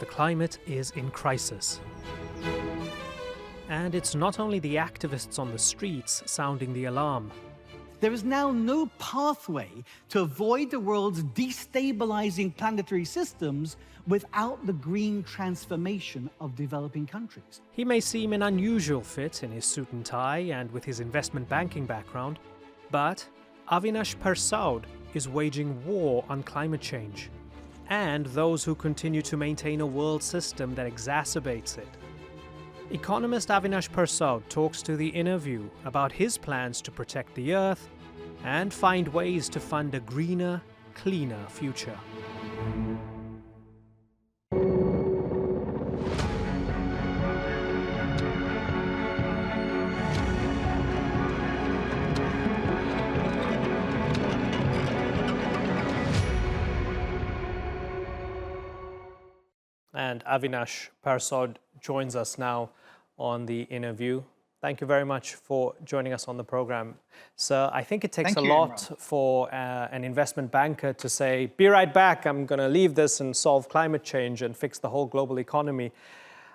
the climate is in crisis. And it's not only the activists on the streets sounding the alarm. There is now no pathway to avoid the world's destabilizing planetary systems without the green transformation of developing countries. He may seem an unusual fit in his suit and tie and with his investment banking background, but Avinash Persaud is waging war on climate change and those who continue to maintain a world system that exacerbates it. Economist Avinash Persaud talks to the InnerView about his plans to protect the Earth and find ways to fund a greener, cleaner future. And Avinash Persaud joins us now on the InnerView. Thank you very much for joining us on the program. Sir, I think it takes a lot for an investment banker to say, be right back, I'm going to leave this and solve climate change and fix the whole global economy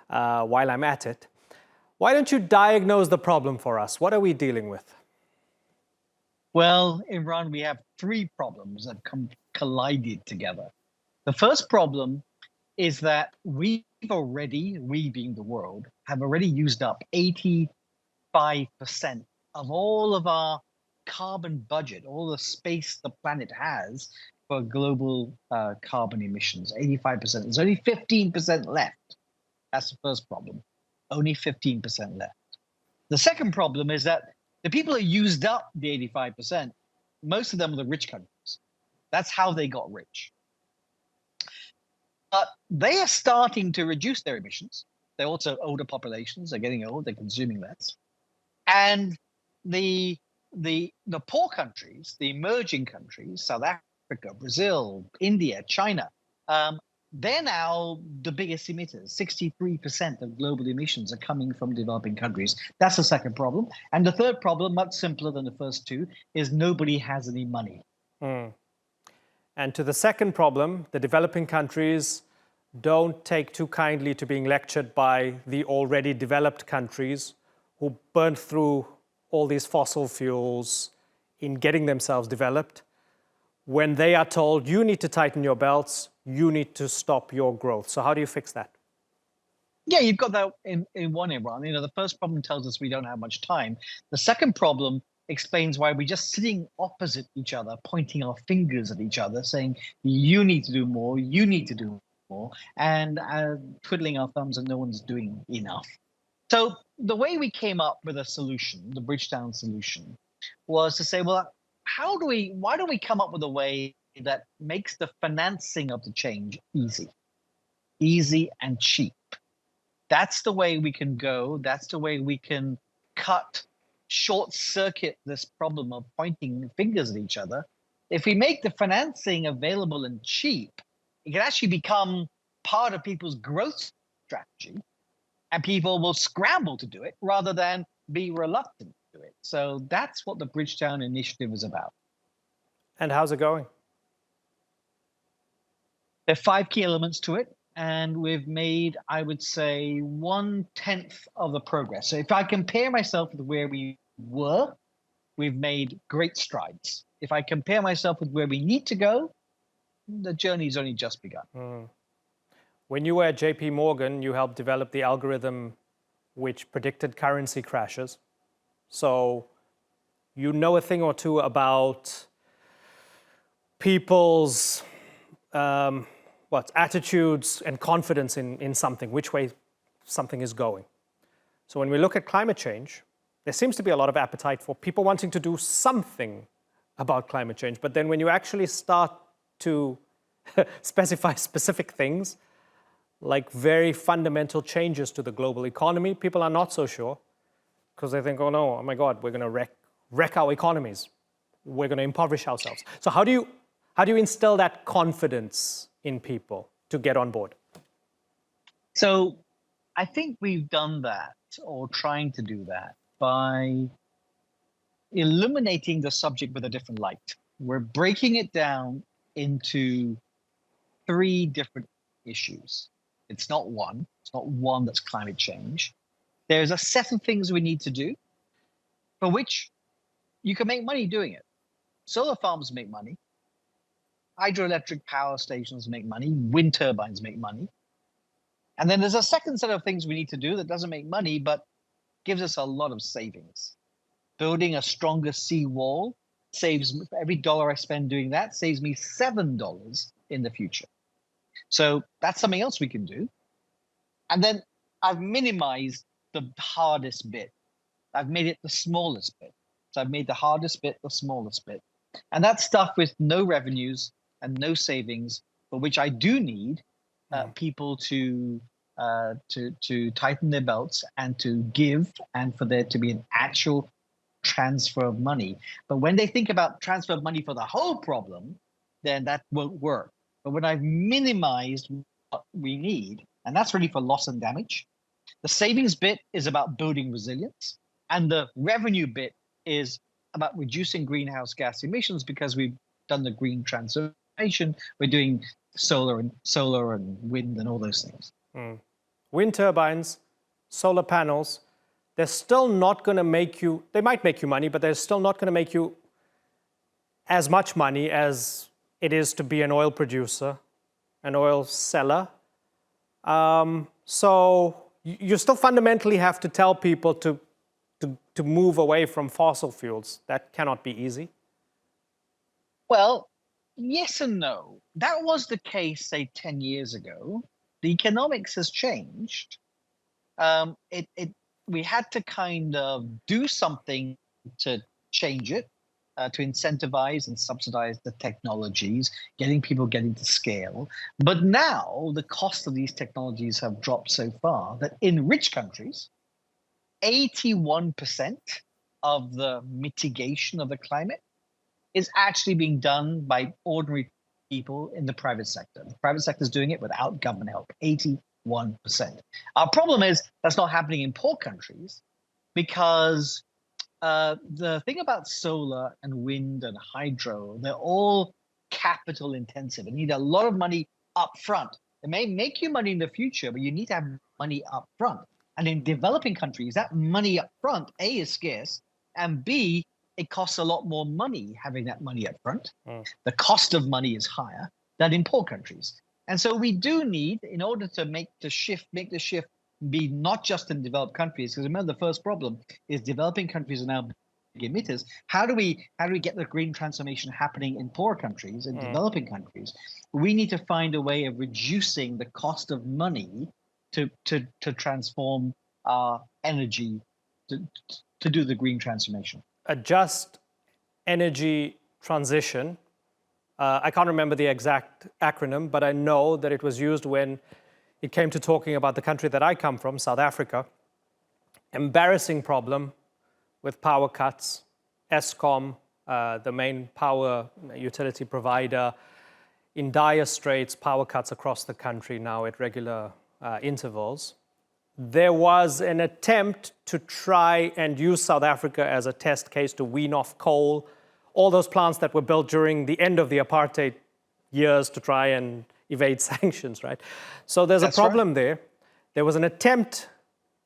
while I'm at it. Why don't you diagnose the problem for us? What are we dealing with? Well, Imran, we have three problems that collided together. The first problem is that we being the world, have already used up 85% of all of our carbon budget, all the space the planet has for global carbon emissions, 85%. There's only 15% left. That's the first problem. Only 15% left. The second problem is that the people who used up the 85%, most of them are the rich countries. That's how they got rich. But they are starting to reduce their emissions. They're also older populations. They're getting old. They're consuming less. And the poor countries, the emerging countries, South Africa, Brazil, India, China, they're now the biggest emitters. 63% of global emissions are coming from developing countries. That's the second problem. And the third problem, much simpler than the first two, is nobody has any money. And to the second problem, the developing countries don't take too kindly to being lectured by the already developed countries who burnt through all these fossil fuels in getting themselves developed, when they are told, you need to tighten your belts, you need to stop your growth. So how do you fix that? Yeah, you've got that in one, Imran. You know, the first problem tells us we don't have much time. The second problem explains why we're just sitting opposite each other, pointing our fingers at each other, saying, you need to do more, you need to do more, and twiddling our thumbs and no one's doing enough. So the way we came up with a solution, the Bridgetown solution, was to say, well, why don't we come up with a way that makes the financing of the change easy and cheap? That's the way we can go. That's the way we can short circuit this problem of pointing fingers at each other. If we make the financing available and cheap, it can actually become part of people's growth strategy, and people will scramble to do it rather than be reluctant to do it. So that's what the Bridgetown initiative is about. And how's it going? There are 5 key elements to it, and we've made, I would say, 1/10 of the progress. So if I compare myself with where we were, we've made great strides. If I compare myself with where we need to go, the journey's only just begun. When you were at JP Morgan, you helped develop the algorithm which predicted currency crashes. So you know a thing or two about people's attitudes and confidence in something, which way something is going. So when we look at climate change, there seems to be a lot of appetite for people wanting to do something about climate change. But then when you actually start to specify specific things, like very fundamental changes to the global economy, people are not so sure because they think, oh no, oh my God, we're going to wreck our economies. We're going to impoverish ourselves. So how do you instill that confidence in people to get on board? So I think we've done that, or trying to do that, by illuminating the subject with a different light. We're breaking it down into 3 different issues. It's not one. It's not one that's climate change. There's a set of things we need to do for which you can make money doing it. Solar farms make money. Hydroelectric power stations make money. Wind turbines make money. And then there's a second set of things we need to do that doesn't make money, but gives us a lot of savings. Building a stronger seawall saves, for every dollar I spend doing that, saves me $7 in the future. So that's something else we can do. And then I've minimized the hardest bit. I've made it the smallest bit. So I've made the hardest bit the smallest bit. And that's stuff with no revenues and no savings, for which I do need people to tighten their belts and to give, and for there to be an actual transfer of money. But when they think about transfer of money for the whole problem, then that won't work. But when I've minimized what we need, and that's really for loss and damage, the savings bit is about building resilience, and the revenue bit is about reducing greenhouse gas emissions because we've done the green transformation. We're doing solar and wind and all those things. Wind turbines, solar panels, they're still not going to make you, they might make you money, but they're still not going to make you as much money as it is to be an oil producer, an oil seller. So you still fundamentally have to tell people to move away from fossil fuels. That cannot be easy. Well, yes and no. That was the case, say, 10 years ago. The economics has changed. We had to kind of do something to change it, to incentivize and subsidize the technologies, getting to scale. But now the cost of these technologies have dropped so far that in rich countries, 81% of the mitigation of the climate is actually being done by ordinary people in the private sector. The private sector is doing it without government help, 81%. Our problem is that's not happening in poor countries because the thing about solar and wind and hydro, they're all capital intensive and need a lot of money up front. It may make you money in the future, but you need to have money up front. And in developing countries, that money up front, A, is scarce, and B, it costs a lot more money having that money up front. The cost of money is higher than in poor countries. And so we do need, in order to make the shift be not just in developed countries, because remember the first problem is developing countries are now big emitters. How do we get the green transformation happening in poor countries, in developing countries? We need to find a way of reducing the cost of money to transform our energy to do the green transformation. A just energy transition. I can't remember the exact acronym, but I know that it was used when it came to talking about the country that I come from, South Africa. Embarrassing problem with power cuts. Eskom, the main power utility provider, in dire straits, power cuts across the country now at regular intervals. There was an attempt to try and use South Africa as a test case to wean off coal, all those plants that were built during the end of the apartheid years to try and evade sanctions, right? So there's a problem there. There was an attempt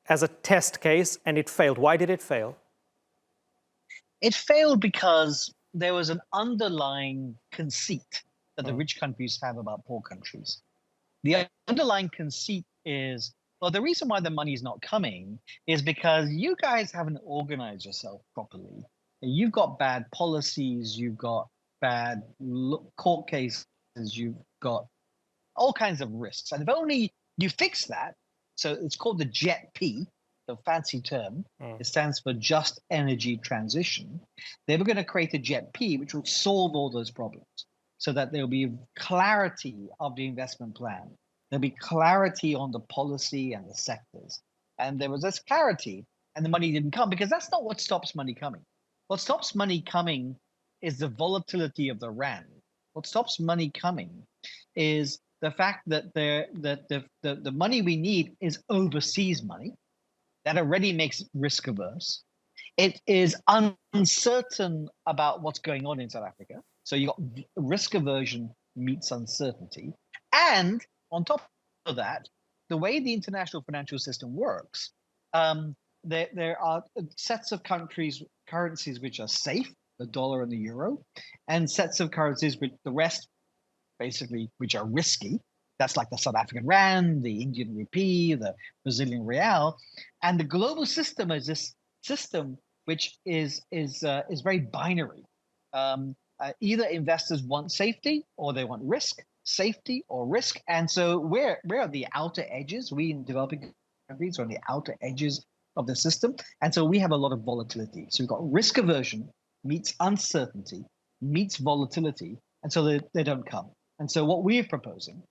as a test case and it failed. Why did it fail? It failed because there was an underlying conceit that the rich countries have about poor countries. The underlying conceit is, well, the reason why the money is not coming is because you guys haven't organized yourself properly. You've got bad policies, you've got bad court cases, you've got all kinds of risks. And if only you fix that, so it's called the JET-P, the fancy term, it stands for Just Energy Transition. They were going to create a JET-P which will solve all those problems so that there'll be clarity of the investment plan. There'll be clarity on the policy and the sectors. And there was this clarity and the money didn't come because that's not what stops money coming. What stops money coming is the volatility of the rand. What stops money coming is the fact that the money we need is overseas money that already makes risk averse. It is uncertain about what's going on in South Africa. So you got risk aversion meets uncertainty. And on top of that, the way the international financial system works, there are sets of currencies which are safe, the dollar and the euro, and sets of currencies which the rest basically which are risky. That's like the South African rand, the Indian rupee, the Brazilian real, and the global system is this system which is very binary. Either investors want safety or they want risk, safety or risk, and so we're on the outer edges. We in developing countries are on the outer edges of the system, and so we have a lot of volatility. So we've got risk aversion meets uncertainty meets volatility, and so they don't come. And so what we're proposing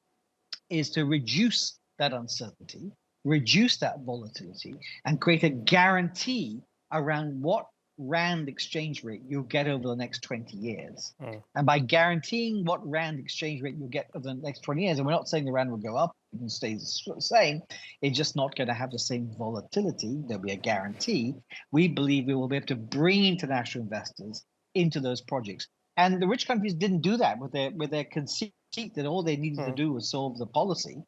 is to reduce that uncertainty, reduce that volatility, and create a guarantee around what rand exchange rate you'll get over the next 20 years. And by guaranteeing what rand exchange rate you'll get over the next 20 years, and we're not saying the rand will go up, it can stay the same, it's just not going to have the same volatility. There'll be a guarantee. We believe we will be able to bring international investors into those projects. And the rich countries didn't do that with their conceit that all they needed to do was solve the policy.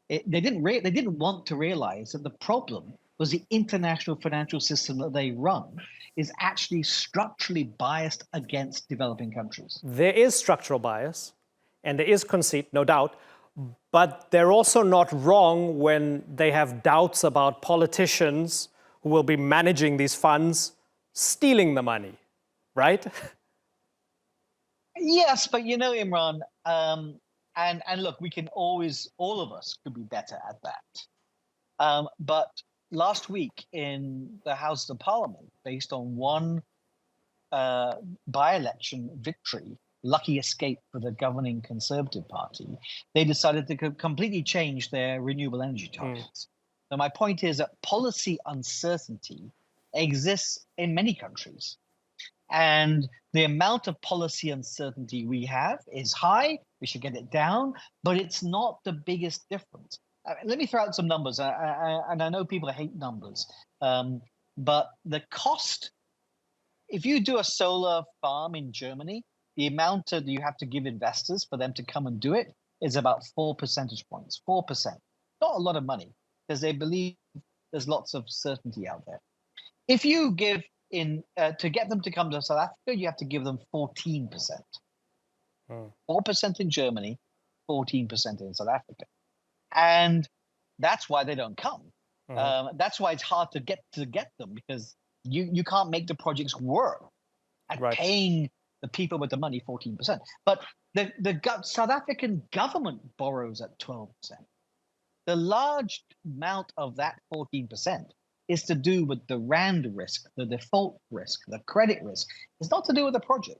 They didn't want to realize that the problem was the international financial system that they run is actually structurally biased against developing countries. There is structural bias, and there is conceit, no doubt, but they're also not wrong when they have doubts about politicians who will be managing these funds stealing the money, right? Yes, but Imran, and look, we can always, all of us could be better at that. But last week in the House of Parliament, based on one by-election victory, lucky escape for the governing Conservative Party, they decided to completely change their renewable energy targets. So my point is that policy uncertainty exists in many countries. And the amount of policy uncertainty we have is high. We should get it down, but it's not the biggest difference. Let me throw out some numbers, and I know people hate numbers, but the cost, if you do a solar farm in Germany, the amount that you have to give investors for them to come and do it is about 4 percentage points, 4%. Not a lot of money, because they believe there's lots of certainty out there. If you give to get them to come to South Africa, you have to give them 14%. 4% in Germany, 14% in South Africa. And that's why they don't come. That's why it's hard to get them, because you can't make the projects work at paying the people with the money 14%. But the South African government borrows at 12%. The large amount of that 14% is to do with the rand risk, the default risk, the credit risk. It's not to do with the project.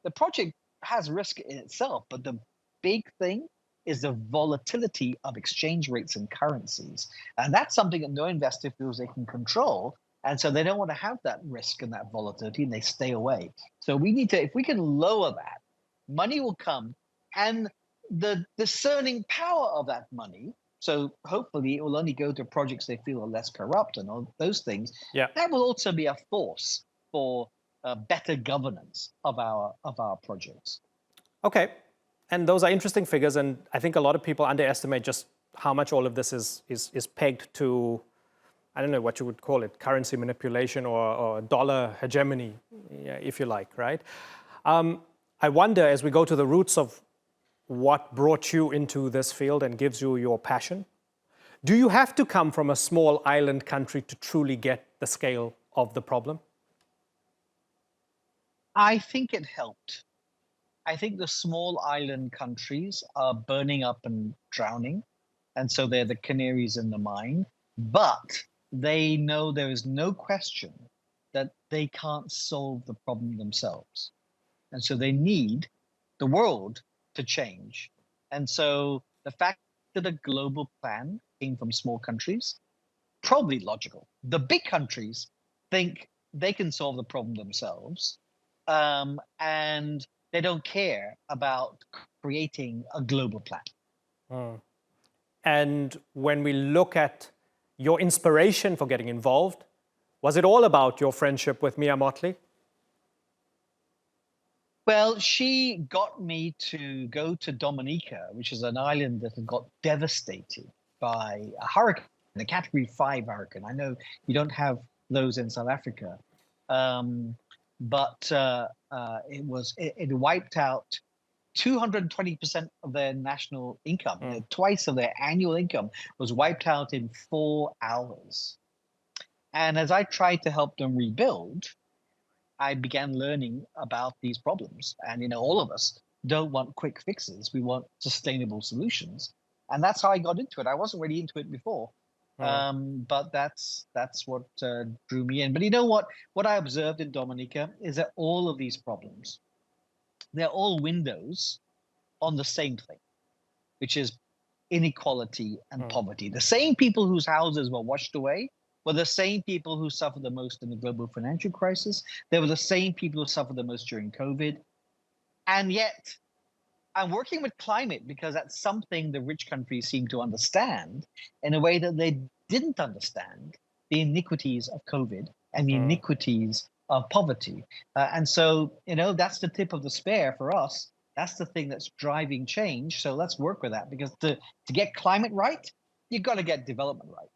The project has risk in itself, but the big thing is the volatility of exchange rates and currencies. And that's something that no investor feels they can control. And so they don't want to have that risk and that volatility, and they stay away. So we need to, if we can lower that, money will come, and the discerning power of that money, so hopefully it will only go to projects they feel are less corrupt and all those things. Yeah. That will also be a force for better governance of our projects. Okay, and those are interesting figures, and I think a lot of people underestimate just how much all of this is pegged to, I don't know what you would call it, currency manipulation or dollar hegemony, if you like, right? I wonder, as we go to the roots of what brought you into this field and gives you your passion, do you have to come from a small island country to truly get the scale of the problem? I think it helped. I think the small island countries are burning up and drowning, and so they're the canaries in the mine. But they know there is no question that they can't solve the problem themselves. And so they need the world to change. And so the fact that a global plan came from small countries, probably logical. The big countries think they can solve the problem themselves, and they don't care about creating a global plan. And when we look at your inspiration for getting involved, was it all about your friendship with Mia Mottley? Well, she got me to go to Dominica, which is an island that had got devastated by a hurricane, a Category 5 hurricane. I know you don't have those in South Africa, but it wiped out 220% of their national income. Twice of their annual income was wiped out in 4 hours. And as I tried to help them rebuild, I began learning about these problems. And all of us don't want quick fixes. We want sustainable solutions. And that's how I got into it. I wasn't really into it before. But that's what drew me in. But you know what? What I observed in Dominica is that all of these problems, they're all windows on the same thing, which is inequality and poverty. The same people whose houses were washed away were the same people who suffered the most in the global financial crisis. They were the same people who suffered the most during COVID. And yet, I'm working with climate because that's something the rich countries seem to understand in a way that they didn't understand the iniquities of COVID and the iniquities of poverty. And so, that's the tip of the spear for us. That's the thing that's driving change. So let's work with that, because to get climate right, you've got to get development right.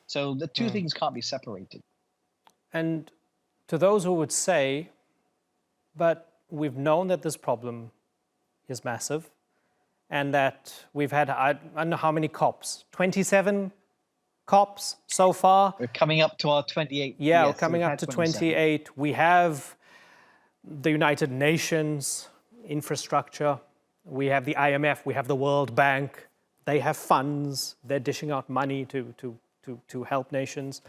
So the two things can't be separated. And to those who would say, but we've known that this problem is massive and that we've had, I don't know how many COPs, 27 COPs so far. We're coming up to our 28. Yeah, we're coming up to 28. We have the United Nations infrastructure. We have the IMF. We have the World Bank. They have funds. They're dishing out money to help nations.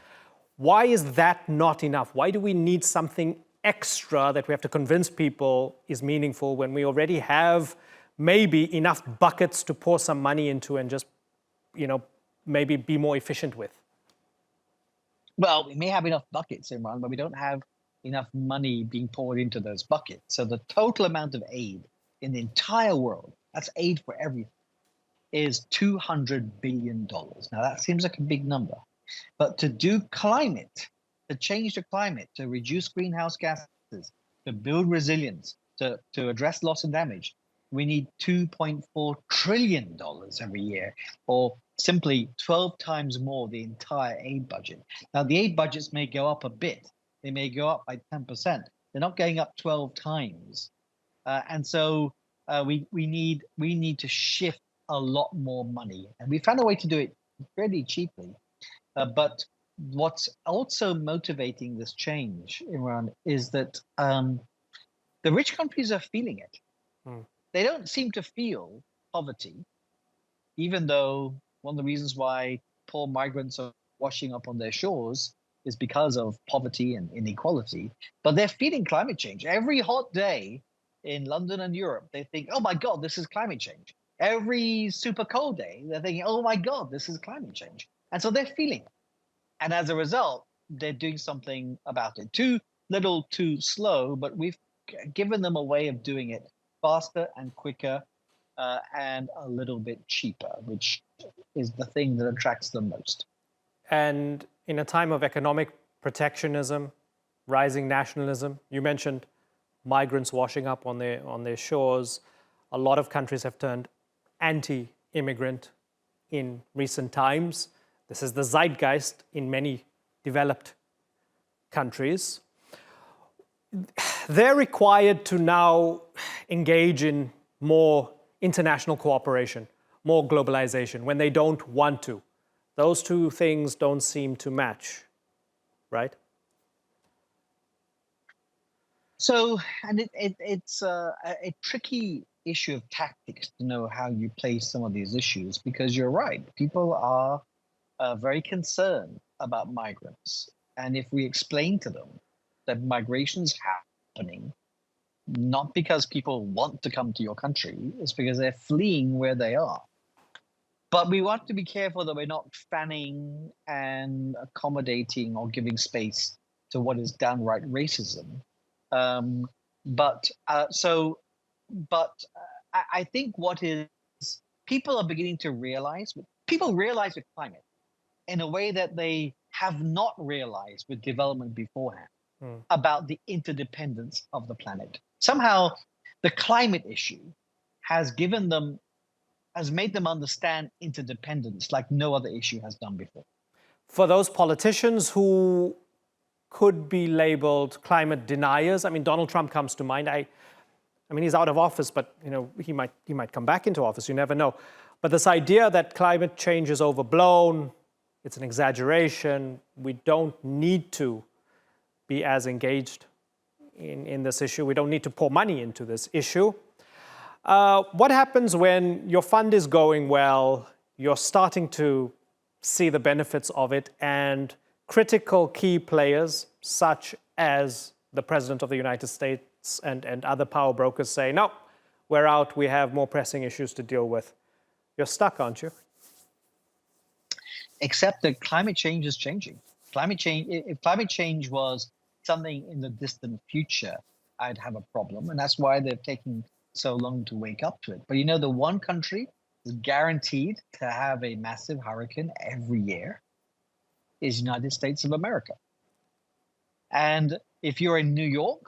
Why is that not enough? Why do we need something extra that we have to convince people is meaningful when we already have maybe enough buckets to pour some money into and just, maybe be more efficient with? Well, we may have enough buckets, Imran, but we don't have enough money being poured into those buckets. So the total amount of aid in the entire world, that's aid for everything, is $200 billion. Now, that seems like a big number. But to do climate, to change the climate, to reduce greenhouse gases, to build resilience, to address loss and damage, we need $2.4 trillion every year, or simply 12 times more the entire aid budget. Now, the aid budgets may go up a bit. They may go up by 10%. They're not going up 12 times. And so we need to shift a lot more money. And we found a way to do it fairly cheaply. But what's also motivating this change, Imran, is that the rich countries are feeling it. They don't seem to feel poverty, even though one of the reasons why poor migrants are washing up on their shores is because of poverty and inequality. But they're feeling climate change. Every hot day in London and Europe, they think, oh my God, this is climate change. Every super cold day, they're thinking, oh my God, this is climate change. And so they're feeling it. And as a result, they're doing something about it. Too little, too slow, but we've given them a way of doing it faster and quicker and a little bit cheaper, which is the thing that attracts them most. And in a time of economic protectionism, rising nationalism, you mentioned migrants washing up on their shores. A lot of countries have turned anti-immigrant in recent times. This is the zeitgeist in many developed countries. They're required to now engage in more international cooperation, more globalization, when they don't want to. Those two things don't seem to match, right? So, and it's a tricky issue of tactics to know how you place some of these issues, because you're right, people are very concerned about migrants. And if we explain to them that migration is happening, not because people want to come to your country, it's because they're fleeing where they are. But we want to be careful that we're not fanning and accommodating or giving space to what is downright racism. But I think what is, people are beginning to realize, people realize with climate in a way that they have not realized with development beforehand, about the interdependence of the planet. Somehow the climate issue has given them has made them understand interdependence like no other issue has done before. For those politicians who could be labeled climate deniers, I mean, Donald Trump comes to mind. I mean, he's out of office, but he might come back into office. You never know. But this idea that climate change is overblown, it's an exaggeration, we don't need to be as engaged in this issue. We don't need to pour money into this issue. What happens when your fund is going well, you're starting to see the benefits of it, and critical key players such as the President of the United States and other power brokers say, no, we're out, we have more pressing issues to deal with. You're stuck, aren't you? Except that climate change is changing. If climate change was something in the distant future, I'd have a problem. And that's why they're taking so long to wake up to it. But the one country is guaranteed to have a massive hurricane every year is United States of America. And if you're in New York,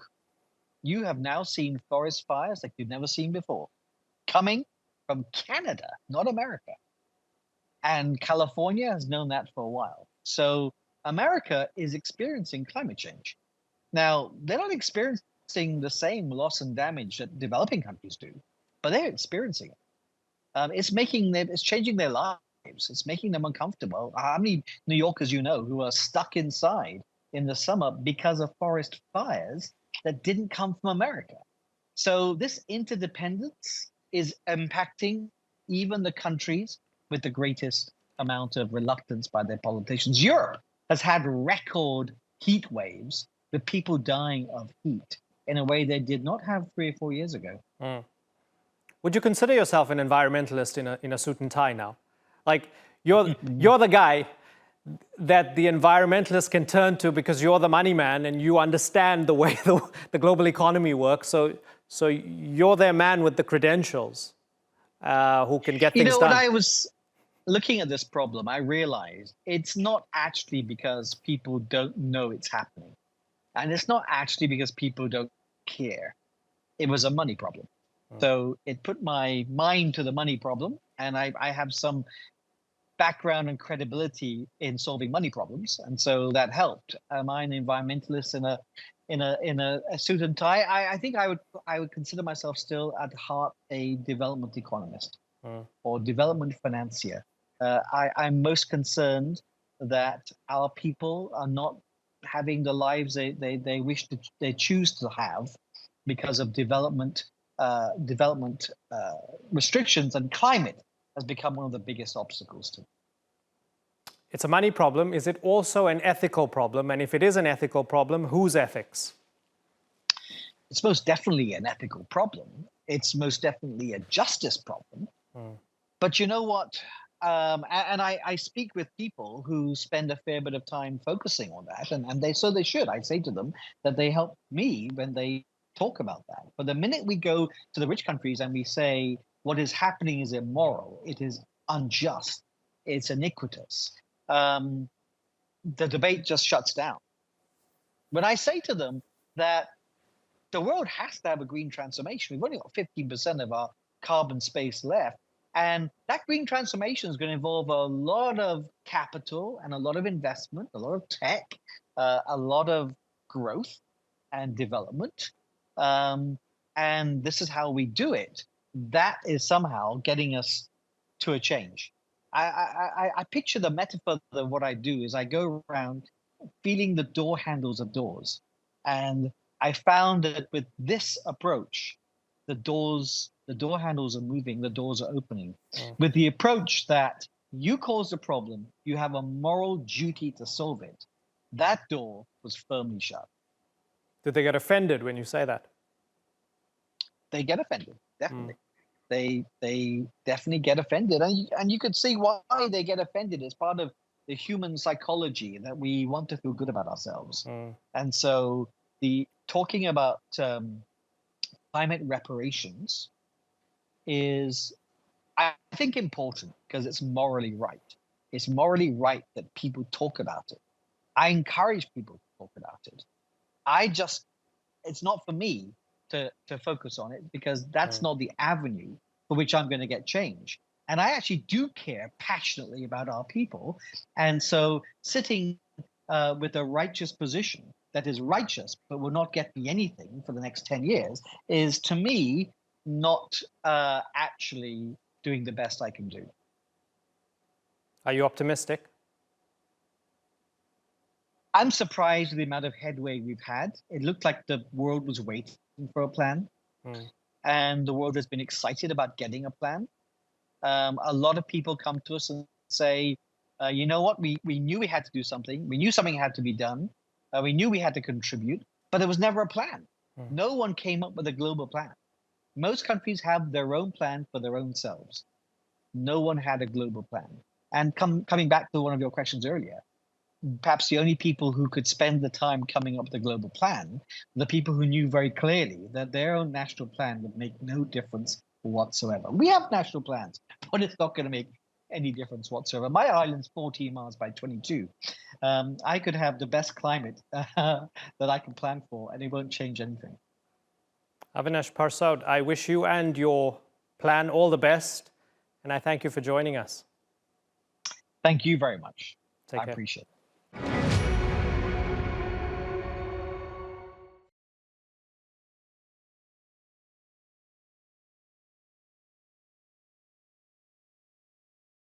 you have now seen forest fires like you've never seen before, coming from Canada, not America. And California has known that for a while. So America is experiencing climate change. Now, they're not experiencing the same loss and damage that developing countries do, but they're experiencing it. It's changing their lives. It's making them uncomfortable. How many New Yorkers who are stuck inside in the summer because of forest fires that didn't come from America? So this interdependence is impacting even the countries with the greatest amount of reluctance by their politicians. Europe has had record heat waves with people dying of heat in a way they did not have 3 or 4 years ago. Mm. Would you consider yourself an environmentalist in a suit and tie now? Like you're the guy that the environmentalists can turn to because you're the money man and you understand the way the global economy works. So you're their man with the credentials who can get things done. When I was looking at this problem, I realized it's not actually because people don't know it's happening. And it's not actually because people don't care. It was a money problem. So it put my mind to the money problem. And I have some background and credibility in solving money problems. And so that helped. Am I an environmentalist in a suit and tie? I think I would consider myself still at heart a development economist or development financier. I'm most concerned that our people are not having the lives they choose to have because of development restrictions, and climate has become one of the biggest obstacles to it. It's a money problem. Is it also an ethical problem? And if it is an ethical problem, whose ethics? It's most definitely an ethical problem. It's most definitely a justice problem. But you know what? And I speak with people who spend a fair bit of time focusing on that, and they should. I say to them that they help me when they talk about that. But the minute we go to the rich countries and we say what is happening is immoral, it is unjust, it's iniquitous, the debate just shuts down. When I say to them that the world has to have a green transformation, we've only got 15% of our carbon space left. And that green transformation is going to involve a lot of capital and a lot of investment, a lot of tech, a lot of growth and development. And this is how we do it. That is somehow getting us to a change. I picture the metaphor of what I do is I go around feeling the door handles of doors. And I found that with this approach, the door handles are moving, the doors are opening. With the approach that you caused a problem, you have a moral duty to solve it, that door was firmly shut. Did they get offended when you say that? They get offended, definitely. They definitely get offended. And you could see why they get offended. It's part of the human psychology that we want to feel good about ourselves. And so the talking about climate reparations is, I think, important because it's morally right. It's morally right that people talk about it. I encourage people to talk about it. It's not for me to focus on it because that's not the avenue for which I'm going to get change. And I actually do care passionately about our people. And so sitting with a righteous position that is righteous but will not get me anything for the next 10 years is, to me, not actually doing the best I can do. Are you optimistic? I'm surprised with the amount of headway we've had. It looked like the world was waiting for a plan, and the world has been excited about getting a plan. A lot of people come to us and say, you know what, we knew we had to do something. We knew something had to be done. We knew we had to contribute, but there was never a plan. No one came up with a global plan. Most countries have their own plan for their own selves. No one had a global plan. And coming back to one of your questions earlier, perhaps the only people who could spend the time coming up with a global plan were the people who knew very clearly that their own national plan would make no difference whatsoever. We have national plans, but it's not going to make any difference whatsoever. My island's 14 miles by 22. I could have the best climate that I can plan for, and it won't change anything. Avinash Persaud, I wish you and your plan all the best, and I thank you for joining us. Thank you very much. Take care. I appreciate it.